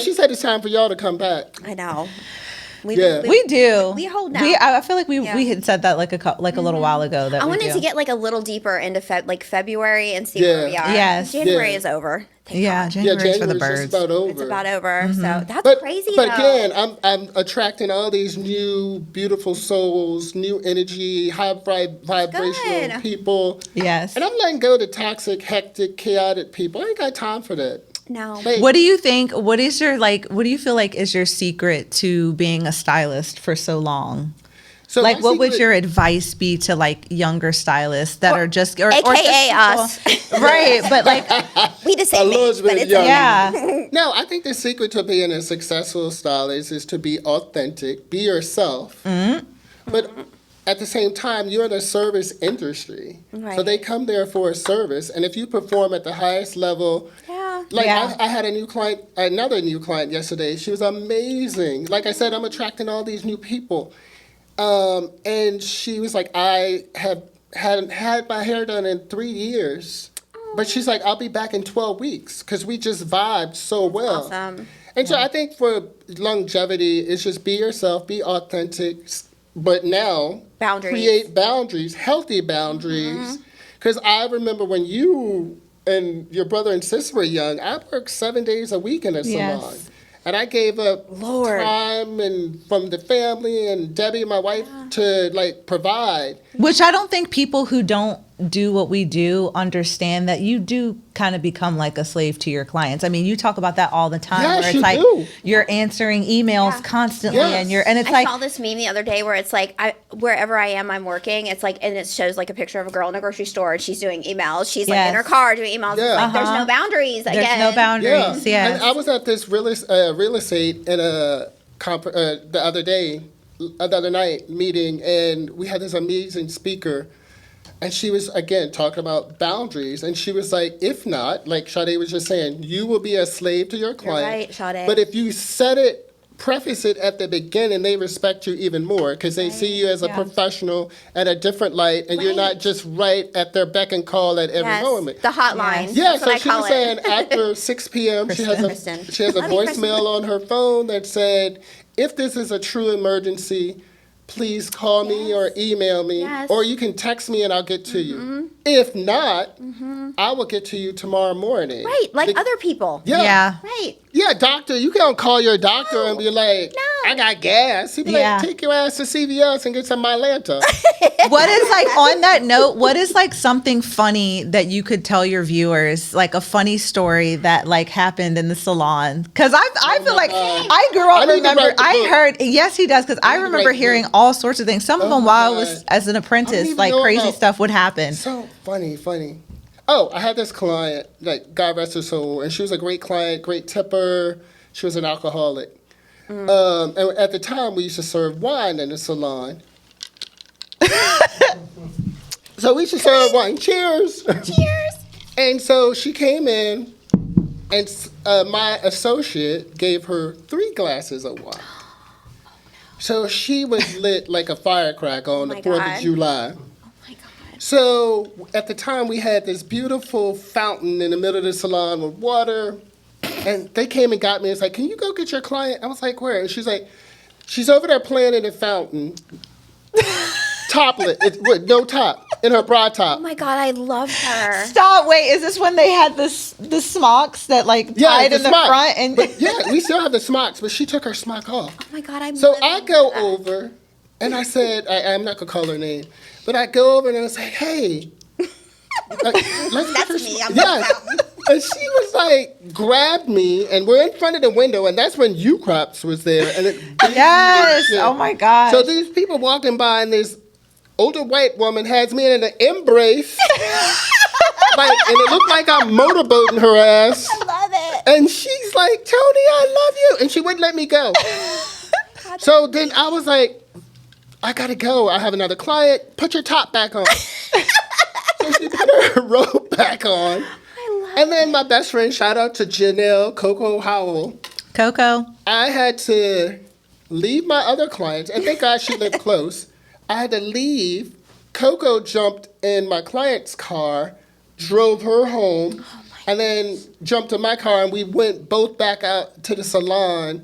Speaker 1: She said it's time for y'all to come back.
Speaker 2: I know.
Speaker 3: We do.
Speaker 2: We hold now.
Speaker 3: I feel like we had said that a little while ago. That
Speaker 2: I wanted to get a little deeper into February and see where we are.
Speaker 3: Yes.
Speaker 2: January is over.
Speaker 3: January's for the birds.
Speaker 1: It's about over.
Speaker 2: It's about over. So that's crazy.
Speaker 1: But again, I'm attracting all these new beautiful souls, new energy, high vibrational people.
Speaker 3: Yes.
Speaker 1: And I'm letting go of the toxic, hectic, chaotic people. I ain't got time for that.
Speaker 2: No.
Speaker 3: What do you think? What do you feel like is your secret to being a stylist for so long? So what would your advice be to younger stylists that are just
Speaker 2: AKA us,
Speaker 3: right? But
Speaker 2: we the same age, but it's
Speaker 1: No, I think the secret to being a successful stylist is to be authentic, be yourself, but at the same time, you're in a service industry, so they come there for a service, and if you perform at the highest level. I had another new client yesterday. She was amazing. Like I said, I'm attracting all these new people. And she was like, I hadn't had my hair done in 3 years. But she's like, I'll be back in 12 weeks because we just vibed so well.
Speaker 2: Awesome.
Speaker 1: And so I think for longevity, it's just be yourself, be authentic, but now create boundaries, healthy boundaries. Because I remember when you and your brother and sister were young, I worked 7 days a week in a salon. And I gave up time and from the family and Debbie, my wife, to provide.
Speaker 3: Which I don't think people who don't do what we do understand that you do kind of become like a slave to your clients. I mean, you talk about that all the time where it's you're answering emails constantly and I
Speaker 2: saw this meme the other day where it's wherever I am, I'm working. It's and it shows a picture of a girl in a grocery store and she's doing emails. She's in her car doing emails.
Speaker 1: Yeah.
Speaker 2: It's there's no boundaries again.
Speaker 3: There's no boundaries.
Speaker 1: Yeah. And I was at this real estate in a the other night meeting, and we had this amazing speaker. And she was, again, talking about boundaries. And she was like, if not, like Sade was just saying, you will be a slave to your client.
Speaker 2: You're right, Sade.
Speaker 1: But if you preface it at the beginning, they respect you even more because they see you as a professional at a different light, and you're not just right at their beck and call at every moment.
Speaker 2: The hotline.
Speaker 1: Yeah, so she was saying after 6 p.m., she has a voicemail on her phone that said, if this is a true emergency, please call me or email me, or you can text me and I'll get to you. If not, I will get to you tomorrow morning.
Speaker 2: Right, other people.
Speaker 1: Yeah.
Speaker 2: Right.
Speaker 1: Yeah, doctor, you can't call your doctor and be like, I got gas. He'd be like, take your ass to CVS and get some Mylanta.
Speaker 3: What is on that note, what is something funny that you could tell your viewers, a funny story that happened in the salon? Because I feel I grew up, I heard, yes he does, because I remember hearing all sorts of things. Some of them while I was as an apprentice, crazy stuff would happen.
Speaker 1: So funny. Oh, I had this client, God rest her soul, and she was a great client, great tipper. She was an alcoholic. And at the time, we used to serve wine in the salon. So we used to serve wine. Cheers.
Speaker 2: Cheers.
Speaker 1: And so she came in, and my associate gave her 3 glasses of wine. So she was lit like a firecracker on the 4th of July.
Speaker 2: Oh my God.
Speaker 1: So at the time, we had this beautiful fountain in the middle of the salon with water. And they came and got me. It's like, can you go get your client? I was like, where? And she's like, she's over there playing in the fountain. Topless, with no top, in her bra top.
Speaker 2: Oh my God, I love her.
Speaker 3: Stop! Wait, is this when they had the smocks that like tied in the front? And
Speaker 1: yeah, we still have the smocks, but she took her smock off.
Speaker 2: Oh my God,
Speaker 1: So I go over, and I said, I'm not gonna call her name, but I go over and I was like, hey, let's
Speaker 2: That's
Speaker 1: get her
Speaker 2: me. I'm
Speaker 1: yes. And she was like, grabbed me, and we're in front of the window, and that's when U-Crops was there. And
Speaker 3: yes, oh my God.
Speaker 1: So these people walking by, and this older white woman has me in an embrace, and it looked like I'm motorboating her ass.
Speaker 2: I love it.
Speaker 1: And she's like, Tony, I love you. And she wouldn't let me go. So then I was like, I gotta go. I have another client. Put your top back on. So she put her robe back on. And then my best friend, shout out to Janelle Coco Howell.
Speaker 3: Coco.
Speaker 1: I had to leave my other clients, and thank God she lived close. I had to leave. Coco jumped in my client's car, drove her home, and then jumped in my car, and we went both back out to the salon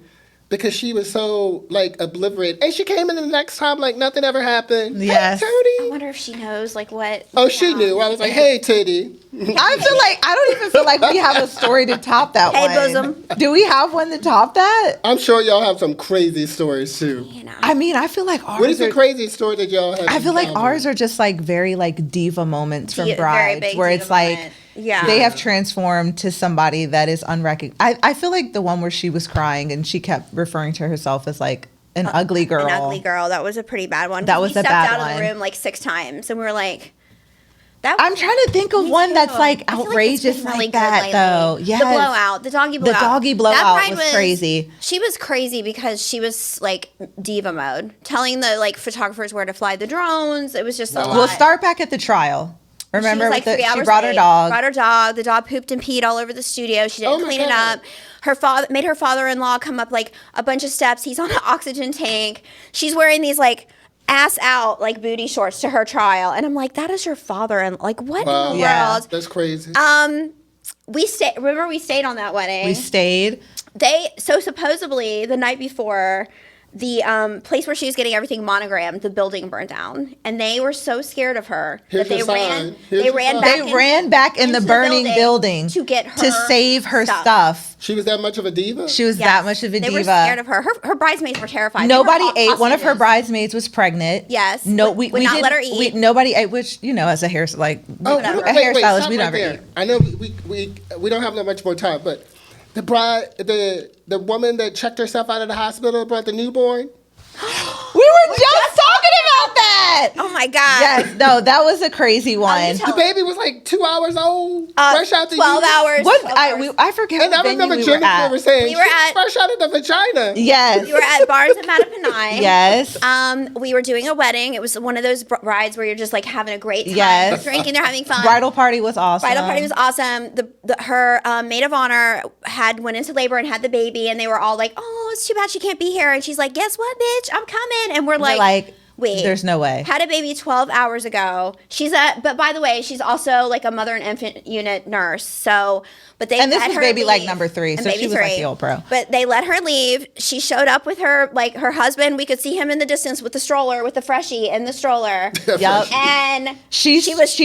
Speaker 1: because she was so, obliterated. And she came in the next time like nothing ever happened.
Speaker 3: Yes.
Speaker 1: Hey,
Speaker 2: I
Speaker 1: Tony.
Speaker 2: wonder if she knows, what...
Speaker 1: Oh, she knew. I was like, hey, Titty.
Speaker 3: I don't even feel like we have a story to top that
Speaker 2: Hey,
Speaker 3: one.
Speaker 2: bosom.
Speaker 3: Do we have one to top that?
Speaker 1: I'm sure y'all have some crazy stories, too.
Speaker 2: You know.
Speaker 3: I mean, I feel like ours
Speaker 1: What is the craziest story that y'all have?
Speaker 3: I feel like
Speaker 1: encountered?
Speaker 3: ours are just very diva moments from
Speaker 2: Very
Speaker 3: brides
Speaker 2: big
Speaker 3: where
Speaker 2: diva
Speaker 3: it's like
Speaker 2: moment. Yeah.
Speaker 3: they have transformed to somebody that is unrecognizable. I feel like the one where she was crying and she kept referring to herself as an ugly girl.
Speaker 2: An ugly girl. That was a pretty bad one.
Speaker 3: That was a bad
Speaker 2: We stepped out
Speaker 3: one.
Speaker 2: of the room 6 times, and we were like...
Speaker 3: I'm trying to think of
Speaker 2: Me
Speaker 3: one
Speaker 2: too.
Speaker 3: that's
Speaker 2: I feel
Speaker 3: outrageous
Speaker 2: it's been really
Speaker 3: like
Speaker 2: good
Speaker 3: that
Speaker 2: lately.
Speaker 3: though. Yes.
Speaker 2: The blowout, the doggy blowout.
Speaker 3: The doggy blowout
Speaker 2: That bride
Speaker 3: was crazy.
Speaker 2: She was crazy because she was diva mode, telling the photographers where to fly the drones. It was just a lot.
Speaker 3: We'll start back at the trial. Remember,
Speaker 2: she was 3 hours
Speaker 3: she brought her
Speaker 2: late.
Speaker 3: dog.
Speaker 2: Brought her dog. The dog pooped and peed all over the studio. She didn't
Speaker 1: Oh my
Speaker 2: clean it
Speaker 1: God.
Speaker 2: up. Her father made her father-in-law come up a bunch of steps. He's on an oxygen tank. She's wearing these ass out booty shorts to her trial, and I'm like, that is your father, and what in the
Speaker 3: Yeah.
Speaker 2: world?
Speaker 1: That's crazy.
Speaker 2: We stayed. Remember, we stayed on that wedding.
Speaker 3: We stayed.
Speaker 2: So supposedly the night before, the place where she was getting everything monogrammed, the building burned down, and they were so scared of her
Speaker 1: Here's
Speaker 2: that they
Speaker 1: your sign.
Speaker 2: ran.
Speaker 1: Here's
Speaker 2: They
Speaker 1: your
Speaker 2: ran
Speaker 1: sign.
Speaker 2: back.
Speaker 3: They ran back in the
Speaker 2: into
Speaker 3: burning building
Speaker 2: to get her
Speaker 3: to save her stuff.
Speaker 1: She was that much of a diva?
Speaker 3: She was
Speaker 2: Yes.
Speaker 3: that much of a
Speaker 2: They
Speaker 3: diva.
Speaker 2: were scared of her. Her bridesmaids were terrified. They
Speaker 3: Nobody
Speaker 2: were
Speaker 3: ate. One of her
Speaker 2: hostages.
Speaker 3: bridesmaids was pregnant.
Speaker 2: Yes.
Speaker 3: No,
Speaker 2: Would
Speaker 3: we
Speaker 2: not
Speaker 3: didn't
Speaker 2: let her eat.
Speaker 3: Nobody ate. Which as a a
Speaker 1: wait,
Speaker 3: hairstylist,
Speaker 1: stop
Speaker 3: we
Speaker 1: right
Speaker 3: never
Speaker 1: there.
Speaker 3: eat.
Speaker 1: I know we don't have that much more time, but the bride, the woman that checked herself out of the hospital brought the newborn.
Speaker 3: We were just talking about that.
Speaker 2: Oh my God.
Speaker 3: Yes, no, that was a crazy one.
Speaker 2: tell-
Speaker 1: The baby was 2 hours old, fresh out the
Speaker 2: 12
Speaker 1: uterus.
Speaker 2: hours.
Speaker 3: What
Speaker 2: 12 hours.
Speaker 3: I forget.
Speaker 1: And I
Speaker 3: what venue
Speaker 1: remember
Speaker 3: we were
Speaker 1: Jennifer
Speaker 3: at.
Speaker 1: was saying,
Speaker 2: We were
Speaker 1: she's
Speaker 2: at-
Speaker 1: fresh out of the vagina.
Speaker 3: Yes.
Speaker 2: We were at Barnes and Mattapanai.
Speaker 3: Yes.
Speaker 2: We were doing a wedding. It was one of those brides where you're just having a great time.
Speaker 3: Yes.
Speaker 2: They're drinking, they're having fun.
Speaker 3: Bridal party was awesome.
Speaker 2: Bridal party was awesome. Her maid of honor went into labor and had the baby, and they were all like, "Oh, it's too bad she can't be here." And she's like, "Guess what, bitch? I'm coming." And we're like, "Wait,
Speaker 3: there's no way."
Speaker 2: Had a baby 12 hours ago. But by the way, she's also a mother and infant unit nurse. So, but they
Speaker 3: And this
Speaker 2: let
Speaker 3: was
Speaker 2: her
Speaker 3: baby
Speaker 2: leave.
Speaker 3: number 3,
Speaker 2: And
Speaker 3: so
Speaker 2: baby
Speaker 3: she was
Speaker 2: 3.
Speaker 3: the old pro.
Speaker 2: But they let her leave. She showed up with her her husband. We could see him in the distance with the stroller, with the freshie in the stroller.
Speaker 3: Yep.
Speaker 2: And
Speaker 3: She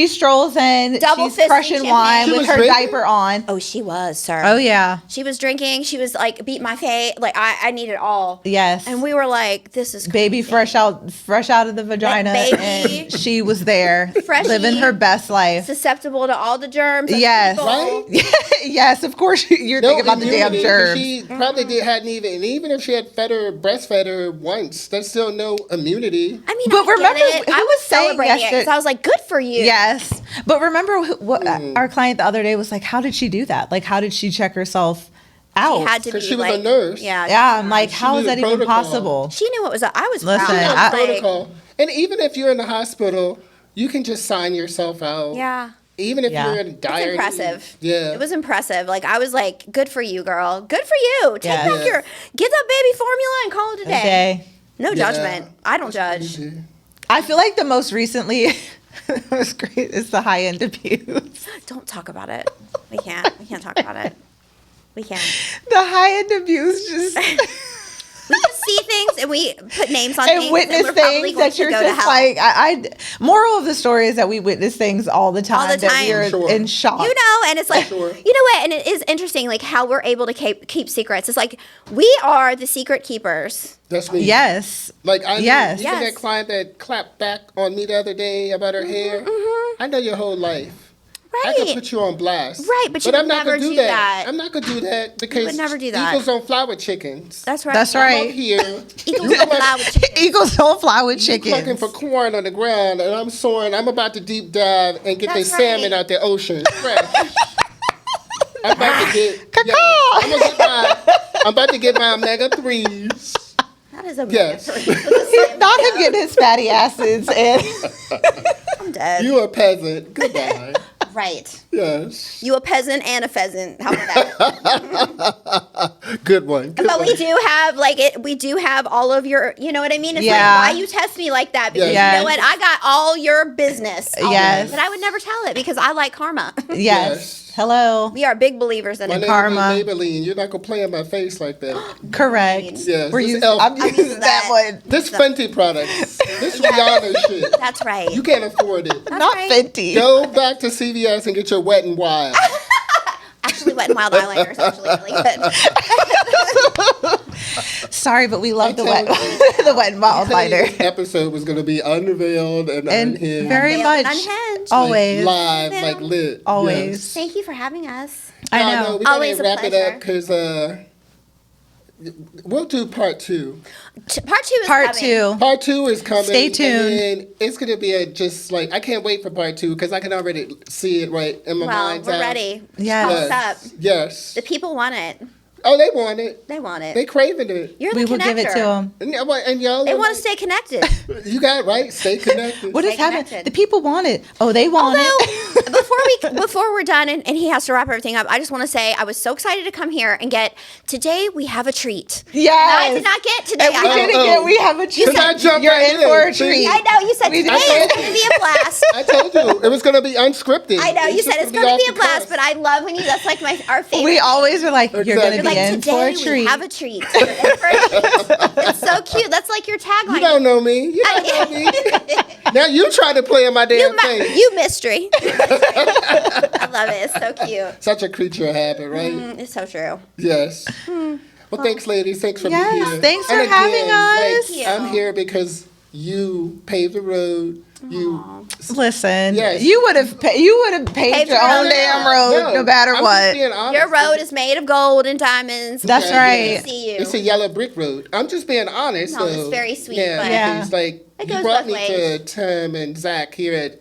Speaker 3: strolls in.
Speaker 2: Double
Speaker 3: She's
Speaker 2: fisting
Speaker 3: crushing
Speaker 2: champagne.
Speaker 3: wine
Speaker 1: She
Speaker 3: with
Speaker 1: was
Speaker 3: her
Speaker 1: drinking?
Speaker 3: diaper on.
Speaker 2: oh, she was, sir.
Speaker 3: Oh yeah.
Speaker 2: She was drinking. She was beat my face. I need it all.
Speaker 3: Yes.
Speaker 2: And we were like, this is
Speaker 3: Baby fresh out of the vagina,
Speaker 2: baby.
Speaker 3: and she was there,
Speaker 2: Freshie.
Speaker 3: living her best life.
Speaker 2: susceptible to all the germs. of
Speaker 3: Yes.
Speaker 2: people.
Speaker 1: Right?
Speaker 3: Yes, of course you're
Speaker 1: No
Speaker 3: thinking about the damn
Speaker 1: immunity, 'cause
Speaker 3: germs.
Speaker 1: She probably hadn't even if she had breastfed her once, there's still no immunity.
Speaker 2: I mean,
Speaker 3: But
Speaker 2: I
Speaker 3: remember,
Speaker 2: get it.
Speaker 3: who
Speaker 2: I
Speaker 3: was
Speaker 2: was
Speaker 3: saying
Speaker 2: celebrating it
Speaker 3: yesterday-
Speaker 2: because I was like, good for you.
Speaker 3: Yes, but remember what our client the other day was like? How did she do that? How did she check herself out.
Speaker 2: She had to be
Speaker 1: Because she was
Speaker 2: like,
Speaker 1: a nurse.
Speaker 3: Yeah, I'm like, how
Speaker 1: knew
Speaker 3: is
Speaker 1: the
Speaker 3: that even
Speaker 1: protocol.
Speaker 3: possible?
Speaker 2: She knew what was up. I was
Speaker 3: Listen,
Speaker 2: proud.
Speaker 3: I-
Speaker 2: Like,
Speaker 1: Protocol. And even if you're in the hospital, you can just sign yourself out.
Speaker 2: yeah.
Speaker 1: Even if
Speaker 3: Yeah.
Speaker 1: you're in dire
Speaker 2: It's impressive.
Speaker 1: need. Yeah.
Speaker 2: It was impressive. Like, I was like, good for you, girl. Good for you. Take
Speaker 3: Yeah.
Speaker 2: back get that baby formula and call it a day.
Speaker 3: Okay.
Speaker 2: No
Speaker 1: Yeah.
Speaker 2: judgment. I don't judge.
Speaker 1: Crazy.
Speaker 3: I feel like the most recently was great is the high end abuse.
Speaker 2: Don't talk about it. We can't. We can't talk about it. We can't.
Speaker 3: The high end abuse just
Speaker 2: We just see things and we put names on
Speaker 3: and
Speaker 2: things
Speaker 3: witness
Speaker 2: and we're probably
Speaker 3: things
Speaker 2: going
Speaker 3: that
Speaker 2: to
Speaker 3: you're
Speaker 2: go to
Speaker 3: just
Speaker 2: hell.
Speaker 3: like moral of the story is that we witness things all the time,
Speaker 2: the
Speaker 3: that
Speaker 2: time.
Speaker 3: we're
Speaker 1: Sure.
Speaker 3: in shock.
Speaker 2: You know, and it's like,
Speaker 1: Sure.
Speaker 2: you know what? And it is interesting, like how we're able to keep secrets. It's like we are the secret keepers.
Speaker 1: That's me.
Speaker 3: Yes.
Speaker 1: Like, I know,
Speaker 3: Yes.
Speaker 1: even
Speaker 2: Yes.
Speaker 1: that client that clapped back on me the other day about her hair, I know your whole life. I
Speaker 2: Right.
Speaker 1: could put you on blast.
Speaker 2: Right, but you
Speaker 1: I'm
Speaker 2: would
Speaker 1: not
Speaker 2: never
Speaker 1: gonna
Speaker 2: do that.
Speaker 1: I'm not going to do that because
Speaker 2: never do that.
Speaker 1: eagles don't fly with chickens.
Speaker 2: That's right.
Speaker 3: That's
Speaker 1: I'm
Speaker 3: right.
Speaker 1: up here.
Speaker 2: Eagles
Speaker 1: you
Speaker 2: don't fly with chickens.
Speaker 3: Eagles don't fly with
Speaker 1: plucking
Speaker 3: chickens.
Speaker 1: for corn on the ground, and I'm soaring. I'm about to deep dive and get
Speaker 2: That's
Speaker 1: the salmon
Speaker 2: right.
Speaker 1: out the ocean. Fresh. I'm about to get.
Speaker 3: Caw-caw.
Speaker 1: I'm about to get my omega 3s.
Speaker 2: That is a
Speaker 1: Yes.
Speaker 3: Not him getting his fatty acids and
Speaker 2: I'm dead.
Speaker 1: You a peasant. Goodbye.
Speaker 2: Right.
Speaker 1: Yes.
Speaker 2: You a peasant and a pheasant. How about that?
Speaker 1: Good one. Good
Speaker 2: But
Speaker 1: one.
Speaker 2: we do have we do have all of your, you know what I mean? It's
Speaker 3: Yeah.
Speaker 2: like, why you test me like that? Because
Speaker 3: Yes.
Speaker 2: you know what? I got all your business. All
Speaker 3: Yes.
Speaker 2: of it. But I would never tell it because I like karma.
Speaker 3: yes.
Speaker 1: Yes.
Speaker 3: Hello.
Speaker 2: We are big believers in
Speaker 1: My
Speaker 2: it.
Speaker 1: name
Speaker 3: Karma.
Speaker 1: is Maybelline. You're not gonna play in my face like that.
Speaker 3: Correct.
Speaker 1: Yes.
Speaker 3: We're
Speaker 1: this
Speaker 3: using,
Speaker 1: elf-
Speaker 3: I'm using that
Speaker 2: that.
Speaker 3: one.
Speaker 1: this Fenty product. This Rihanna shit.
Speaker 2: That's right.
Speaker 1: You can't afford it.
Speaker 3: Not
Speaker 2: right.
Speaker 3: Fenty.
Speaker 1: Go back to CVS and get your Wet and Wild.
Speaker 2: Actually, Wet and Wild eyeliner is actually really good.
Speaker 3: Sorry, but we love the
Speaker 1: I'm
Speaker 3: wet,
Speaker 1: telling
Speaker 3: the wet and wild lighter.
Speaker 1: This episode was gonna be unveiled and
Speaker 3: And
Speaker 1: unhinged.
Speaker 3: very
Speaker 2: Unveiled
Speaker 3: much,
Speaker 2: and unhinged.
Speaker 3: always,
Speaker 1: Live, like lit.
Speaker 3: always.
Speaker 1: Yes.
Speaker 2: Thank you for having us.
Speaker 3: I
Speaker 1: No,
Speaker 3: know.
Speaker 1: we gotta
Speaker 2: Always a
Speaker 1: wrap it
Speaker 2: pleasure.
Speaker 1: up because we'll do part 2.
Speaker 2: Part 2 is
Speaker 3: Part
Speaker 2: coming.
Speaker 3: 2.
Speaker 1: Part 2 is coming.
Speaker 3: Stay tuned.
Speaker 1: And then it's gonna be I can't wait for part 2 because I can already see it right in my
Speaker 2: Well,
Speaker 1: mind's
Speaker 2: we're
Speaker 1: eye.
Speaker 2: ready.
Speaker 3: Yes.
Speaker 2: What's up?
Speaker 1: Yes.
Speaker 2: The people want it.
Speaker 1: Oh, they want it.
Speaker 2: They want it.
Speaker 1: They craving it.
Speaker 2: You're the
Speaker 3: We will give it to
Speaker 2: connector.
Speaker 3: them.
Speaker 1: And y'all,
Speaker 2: They want to stay connected.
Speaker 1: You got it right. Stay connected.
Speaker 3: What is
Speaker 2: Stay
Speaker 3: happening?
Speaker 2: connected.
Speaker 3: The people want it. Oh, they want it.
Speaker 2: Before we're done and he has to wrap everything up, I just want to say I was so excited to come here and today we have a treat.
Speaker 3: Yes.
Speaker 2: And I did not get today.
Speaker 3: And we
Speaker 2: I
Speaker 3: didn't get. We have a treat.
Speaker 1: Because I jumped
Speaker 3: You're
Speaker 1: right
Speaker 3: in
Speaker 1: in.
Speaker 3: for a
Speaker 1: See?
Speaker 3: treat.
Speaker 2: I know you said
Speaker 3: We
Speaker 2: today
Speaker 3: did.
Speaker 2: is going to be a blast.
Speaker 1: I told you it was gonna be unscripted.
Speaker 2: I know you
Speaker 1: It's
Speaker 2: said
Speaker 1: just
Speaker 2: it's going to
Speaker 1: off
Speaker 2: be a
Speaker 1: the
Speaker 2: blast,
Speaker 1: cuff.
Speaker 2: but I love when that's like our favorite.
Speaker 3: We always were like, you're going to
Speaker 1: Exactly.
Speaker 3: be
Speaker 2: like
Speaker 3: in for a
Speaker 2: today we
Speaker 3: treat.
Speaker 2: have a treat. You're in for a treat. It's so cute. That's like your tagline.
Speaker 1: You don't know me. You don't know me. Now you try to play in my damn face.
Speaker 2: You mystery. I love it. It's so cute.
Speaker 1: Such a creature of habit, right?
Speaker 2: It's so true.
Speaker 1: Yes. Well, thanks, ladies. Thanks for
Speaker 3: Yes,
Speaker 1: being here.
Speaker 3: thanks for
Speaker 1: And
Speaker 3: having us.
Speaker 2: Thank you.
Speaker 1: I'm here because you paved the road. You
Speaker 3: Listen,
Speaker 1: Yes.
Speaker 3: you would have paved
Speaker 2: Paved
Speaker 3: your
Speaker 2: the
Speaker 3: own
Speaker 2: road.
Speaker 3: damn road no matter
Speaker 1: I'm just
Speaker 3: what.
Speaker 1: being honest.
Speaker 2: Your road is made of gold and diamonds.
Speaker 3: That's
Speaker 1: Yeah,
Speaker 3: right.
Speaker 1: yeah.
Speaker 2: See you.
Speaker 1: It's a yellow brick road. I'm just being honest.
Speaker 2: No,
Speaker 1: so,
Speaker 2: it's very sweet,
Speaker 1: Yeah,
Speaker 2: but-
Speaker 3: Yeah.
Speaker 1: It's like
Speaker 2: It
Speaker 1: you
Speaker 2: goes
Speaker 1: brought
Speaker 2: both
Speaker 1: me to
Speaker 2: ways.
Speaker 1: Tim and Zach here at.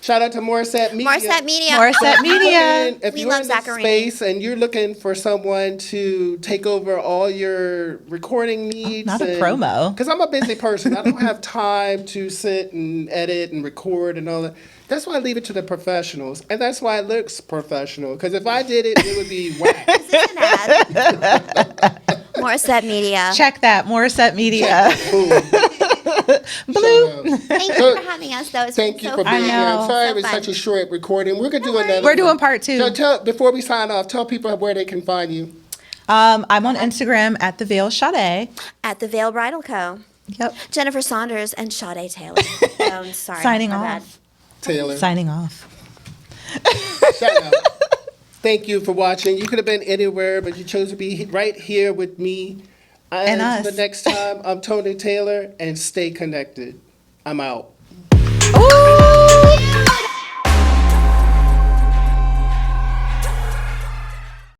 Speaker 1: Shout out to Morissette Media.
Speaker 2: Morissette Media.
Speaker 3: Morissette Media.
Speaker 1: If
Speaker 2: We
Speaker 1: you're
Speaker 2: love
Speaker 1: in this
Speaker 2: Zacharini.
Speaker 1: space and you're looking for someone to take over all your recording needs,
Speaker 3: Not a promo.
Speaker 1: Because I'm a busy person, I don't have time to sit and edit and record and all that. That's why I leave it to the professionals, and that's why it looks professional. Because if I did it, it would be whack.
Speaker 2: Is this an ad? Morissette Media.
Speaker 3: Check that, Morissette Media.
Speaker 1: Boom.
Speaker 3: Bloop.
Speaker 2: Thank you for having us, though. It's
Speaker 1: Thank
Speaker 2: been
Speaker 1: you
Speaker 2: so
Speaker 1: for being
Speaker 2: fun.
Speaker 1: here. I'm
Speaker 3: know.
Speaker 1: sorry
Speaker 2: So
Speaker 1: it was
Speaker 2: fun.
Speaker 1: such a short recording. We're gonna do another.
Speaker 3: We're doing
Speaker 1: one.
Speaker 3: part 2.
Speaker 1: So before we sign off, tell people where they can find you.
Speaker 3: I'm on Instagram at the Veil Sade.
Speaker 2: At the Veil Bridal Co.
Speaker 3: Yep.
Speaker 2: Jennifer Saunders and Sade Taylor. I'm sorry.
Speaker 3: Signing
Speaker 2: my
Speaker 3: off.
Speaker 2: bad.
Speaker 1: Taylor.
Speaker 3: Signing off.
Speaker 1: Shout out. Thank you for watching. You could have been anywhere, but you chose to be right here with me.
Speaker 3: And
Speaker 1: Until
Speaker 3: us.
Speaker 1: the next time, I'm Tony Taylor, and stay connected. I'm out.
Speaker 3: Ooh.